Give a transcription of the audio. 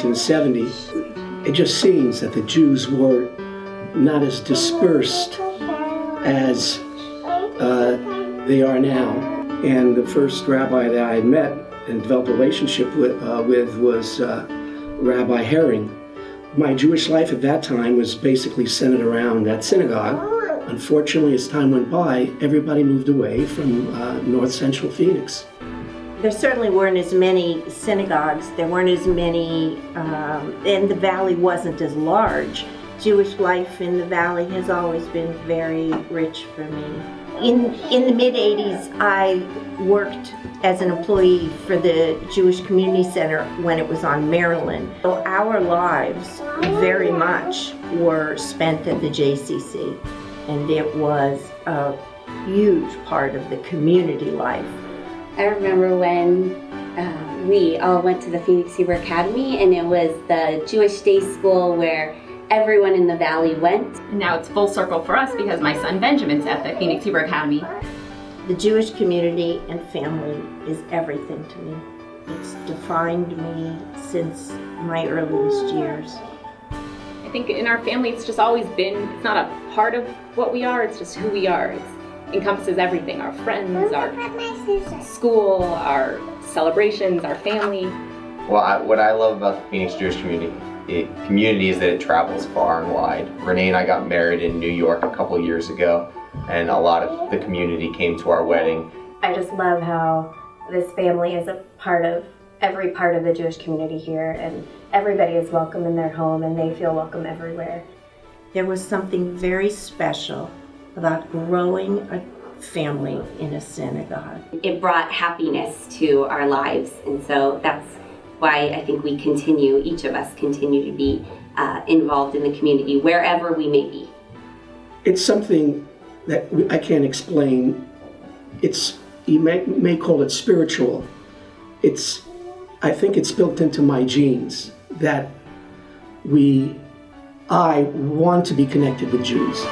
1970, it just seems that the Jews were not as dispersed as they are now. And the first rabbi that I had met and developed a relationship with was Rabbi Herring. My Jewish life at that time was basically centered around that synagogue. Unfortunately, as time went by, everybody moved away from north central Phoenix. There certainly weren't as many synagogues. There weren't as many, and the valley wasn't as large. Jewish life in the valley has always been very rich for me. In the mid-'80s, I worked as an employee for the Jewish Community Center when it was on Maryland. So our lives very much were spent at the JCC, and it was a huge part of the community life. I remember when we all went to the Phoenix Hebrew Academy, and it was the Jewish day school where everyone in the valley went. And now it's full circle for us because my son Benjamin's at the Phoenix Hebrew Academy. The Jewish community and family is everything to me. It's defined me since my earliest years. I think in our family it's just always been, it's not a part of what we are, it's just who we are. It encompasses everything, our friends, our school, our celebrations, our family. Well, what I love about the Phoenix Jewish community is that it travels far and wide. Renee and I got married in New York a couple years ago, and a lot of the community came to our wedding. I just love how this family is a part of every part of the Jewish community here, and everybody is welcome in their home and they feel welcome everywhere. There was something very special about growing a family in a synagogue. It brought happiness to our lives, and so that's why I think each of us continue to be involved in the community wherever we may be. It's something that I can't explain. You may call it spiritual. I think it's built into my genes that I want to be connected with Jews.